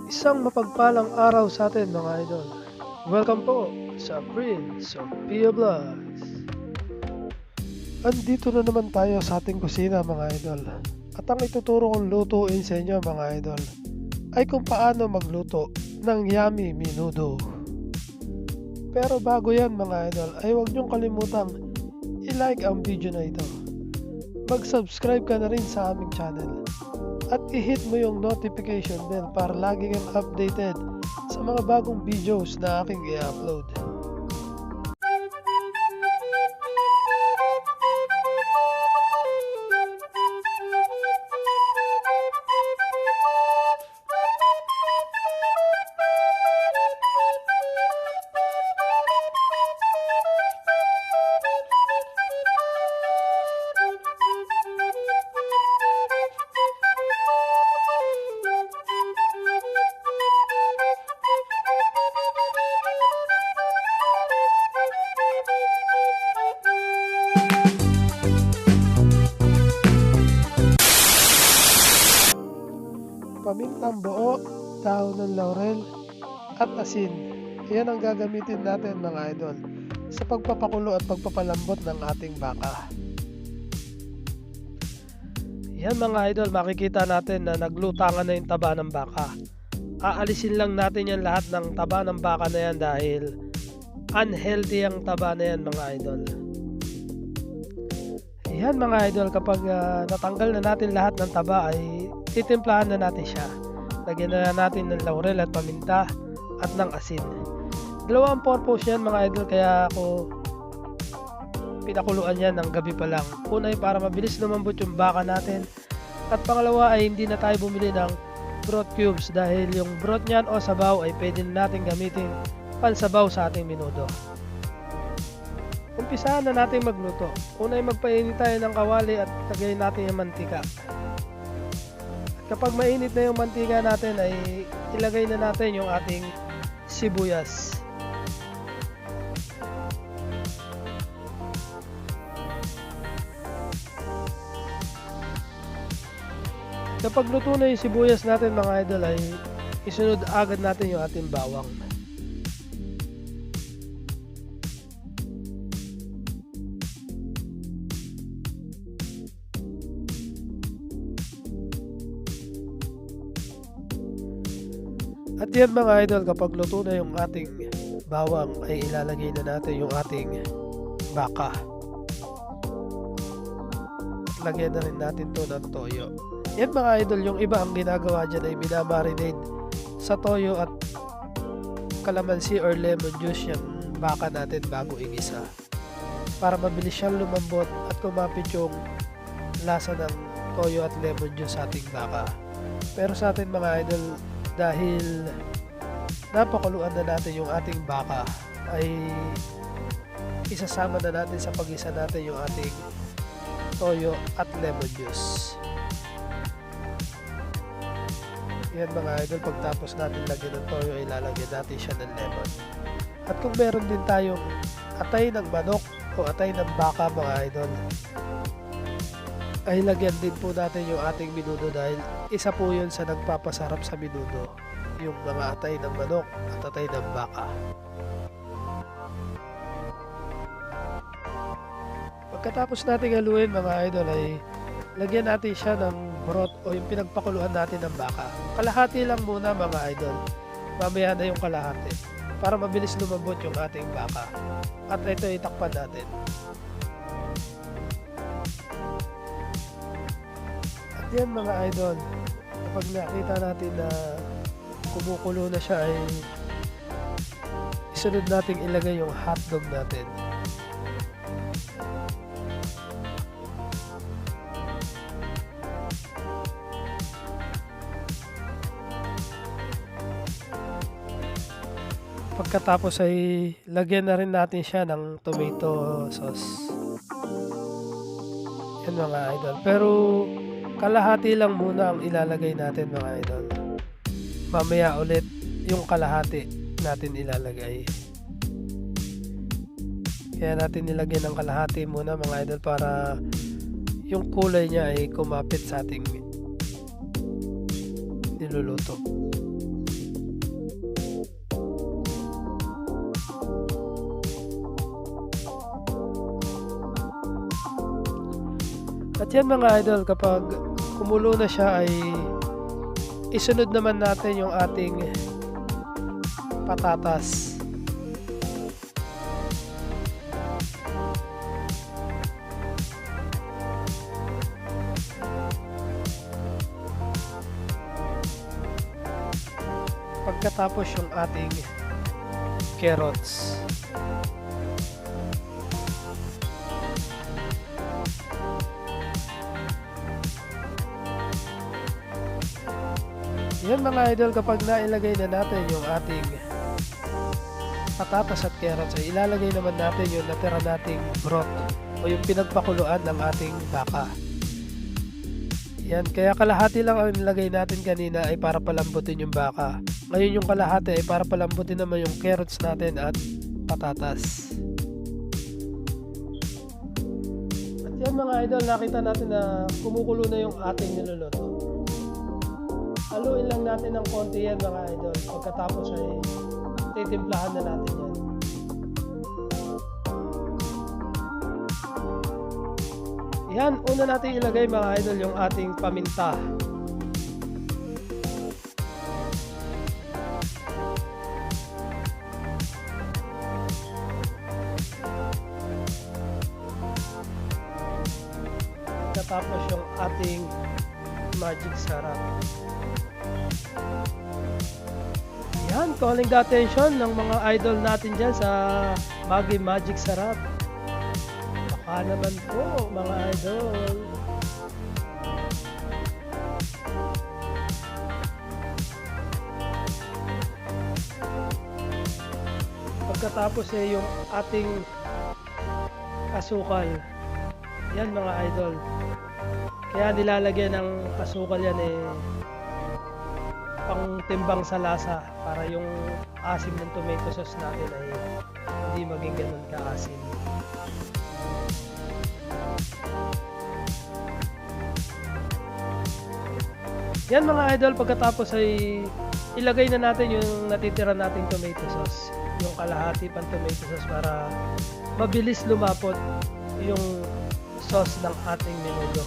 Isang mapagpalang araw sa atin mga idol. Welcome po sa Prince of Pia Vlogs. Andito na naman tayo sa ating kusina mga idol. At ang ituturo kong lutuin sa inyo mga idol ay kung paano magluto ng yummy menudo. Pero bago yan mga idol ay huwag niyong kalimutang i-like ang video na ito. Mag-subscribe ka na rin sa aming channel. At i-hit mo yung notification bell para lagi kang updated sa mga bagong videos na aking i-upload. Pamintang buo, dahon ng laurel, at asin. Yan ang gagamitin natin mga idol sa pagpapakulo at pagpapalambot ng ating baka. Yan mga idol, makikita natin na naglutangan na yung taba ng baka. Aalisin lang natin yan lahat ng taba ng baka na yan dahil unhealthy ang taba na yan mga idol. Yan mga idol, kapag natanggal na natin lahat ng taba ay titimplahan na natin siya. Lagyan na natin ng laurel at paminta at ng asin. Dalawa ang purpose yan mga idol, kaya ako pinakuluan yan ng gabi pa lang. Una ay para mabilis lumambot yung baka natin. At pangalawa ay hindi na tayo bumili ng broth cubes dahil yung broth niyan o sabaw ay pwede na natin gamitin pansabaw sa ating menudo. Umpisahan na natin magluto. Una ay magpainit tayo ng kawali at lagyan natin yung mantika. Kapag mainit na yung mantika natin ay ilagay na natin yung ating sibuyas. Kapag luto na yung sibuyas natin mga idol ay isunod agad natin yung ating bawang. At yan mga idol, kapag luto na yung ating bawang ay ilalagay na natin yung ating baka. At lagyan na rin natin to ng toyo. Yan mga idol, yung iba ang ginagawa dyan ay binamarinate sa toyo at kalamansi or lemon juice yung baka natin bago igisa. Para mabilis siyang lumambot at kumapit yung lasa ng toyo at lemon juice sa ating baka. Pero sa atin mga idol, dahil napakuluan na natin yung ating baka ay isasama na natin sa pag-isa natin yung ating toyo at lemon juice. Yan mga idol, pagtapos natin lagyan ng toyo ay lalagyan natin siya ng lemon. At kung meron din tayong atay ng manok o atay ng baka mga idol ay lagyan din po natin yung ating menudo dahil isa po yun sa nagpapasarap sa menudo, yung mga atay ng manok at atay ng baka. Pagkatapos natin haluin mga idol ay lagyan natin siya ng broth o yung pinagpakuluan natin ng baka. Kalahati lang muna mga idol, mamaya na yung kalahati para mabilis lumambot yung ating baka. At ito itakpan natin. Yan mga idol, kapag nakita natin na kumukulo na siya ay isunod nating ilagay yung hotdog natin. Pagkatapos ay lagyan na rin natin siya ng tomato sauce. Yan mga idol, pero kalahati lang muna ang ilalagay natin mga idol. Mamaya ulit yung kalahati natin ilalagay. Kaya natin nilagay ng kalahati muna mga idol para yung kulay niya ay kumapit sa ating niluluto. At yan mga idol, kapag kumulo na siya ay isunod naman natin yung ating patatas. Pagkatapos yung ating carrots. Yan mga idol, kapag nailagay na natin yung ating patatas at carrots ay ilalagay naman natin yung natira nating broth o yung pinagpakuluan ng ating baka. Yan, kaya kalahati lang ang nilagay natin kanina ay para palambutin yung baka. Ngayon yung kalahati ay para palambutin naman yung carrots natin at patatas. At yan mga idol, nakita natin na kumukulo na yung ating niluluto. Haluin lang natin ng konti yan mga idol. Pagkatapos ay titimplahan na natin yan. Yan, una natin ilagay mga idol yung ating paminta. Pagkatapos yung ating magic sarap. Yan, calling the attention ng mga idol natin dyan sa magic sarap. Baka naman po mga idol. Pagkatapos yung ating asukal. Yan mga idol. Kaya nilalagyan ng asukal yan pang timbang sa lasa para yung asim ng tomato sauce natin ay hindi maging ganun kaasim. Yan mga idol, pagkatapos ay ilagay na natin yung natitira nating tomato sauce, yung kalahati pang tomato sauce para mabilis lumapot yung sauce ng ating menudo.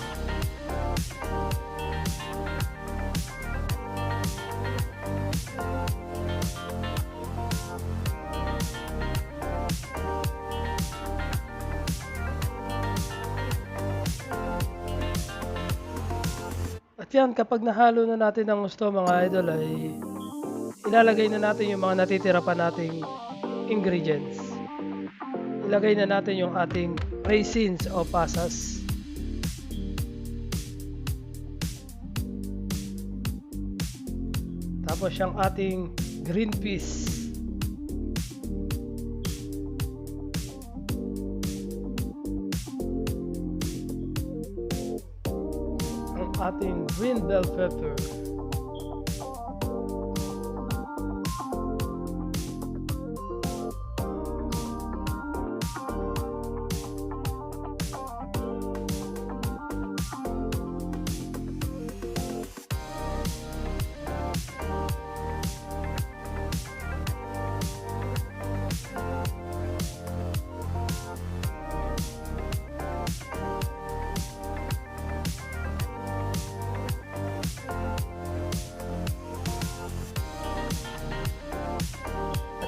At yan, kapag nahalo na natin ang gusto mga idol ay ilalagay na natin yung mga natitira pa nating ingredients. Ilagay na natin yung ating raisins o pasas. Tapos yung ating green peas. Ang ating green bell pepper.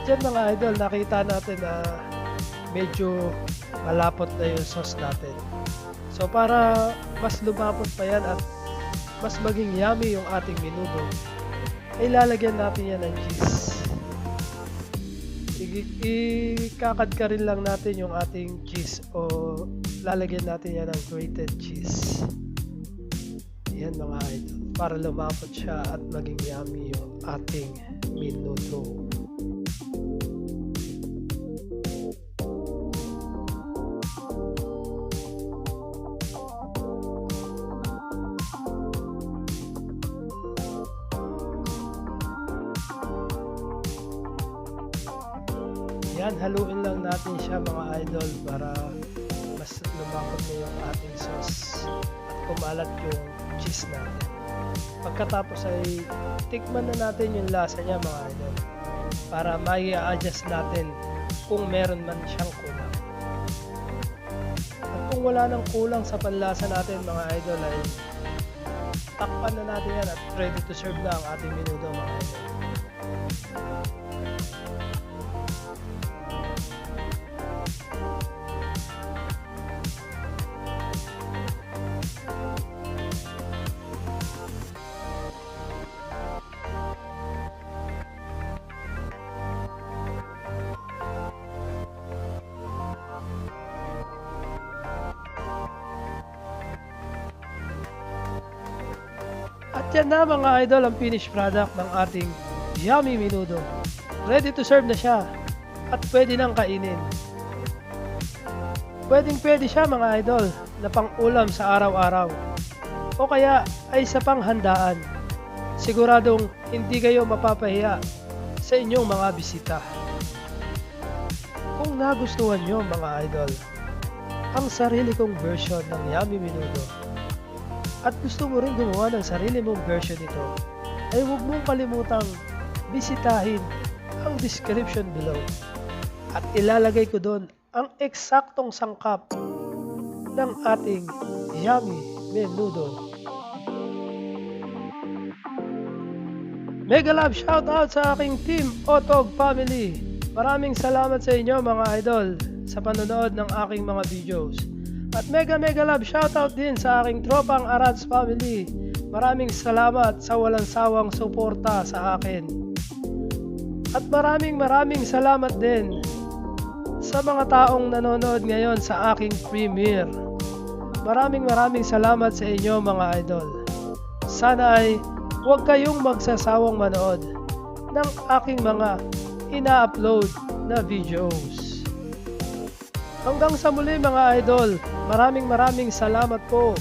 At yan mga idol, nakita natin na medyo malapot na yung sauce natin. So para mas lumapot pa yan at mas maging yummy yung ating menudo, ay lalagyan natin yan ng cheese. Ikakadka rin lang natin yung ating cheese o lalagyan natin yan ng grated cheese. Yan mga idol, para lumapot siya at maging yummy yung ating menudo. Yan, haluin lang natin siya mga idol para mas lumapot na yung ating sauce at kumalat yung cheese natin. Pagkatapos ay tikman na natin yung lasa niya mga idol para mai-adjust natin kung meron man siyang kulang. At kung kung wala nang kulang sa panlasa natin mga idol ay takpan na natin yan at ready to serve na ang ating menudo mga idol. At yan na mga idol ang finished product ng ating yummy menudo. Ready to serve na siya at pwede nang kainin. Pwede siya mga idol na pang-ulam sa araw-araw o kaya ay sa panghandaan. Siguradong hindi kayo mapapahiya sa inyong mga bisita. Kung nagustuhan nyo mga idol ang sarili kong version ng yummy menudo at gusto mo rin gumawa ng sarili mong version nito, ay huwag mong kalimutang bisitahin ang description below at ilalagay ko doon ang eksaktong sangkap ng ating yummy menudo. Mega love shoutout sa aking team Hotdog family. Maraming salamat sa inyo mga idol sa panonood ng aking mga videos. At mega love shoutout din sa aking tropang Arats family. Maraming salamat sa walang sawang suporta sa akin. At maraming salamat din sa mga taong nanonood ngayon sa aking premiere. Maraming salamat sa inyo mga idol. Sana ay huwag kayong magsasawang manood ng aking mga ina-upload na videos. Hanggang sa muli mga idol, maraming salamat po.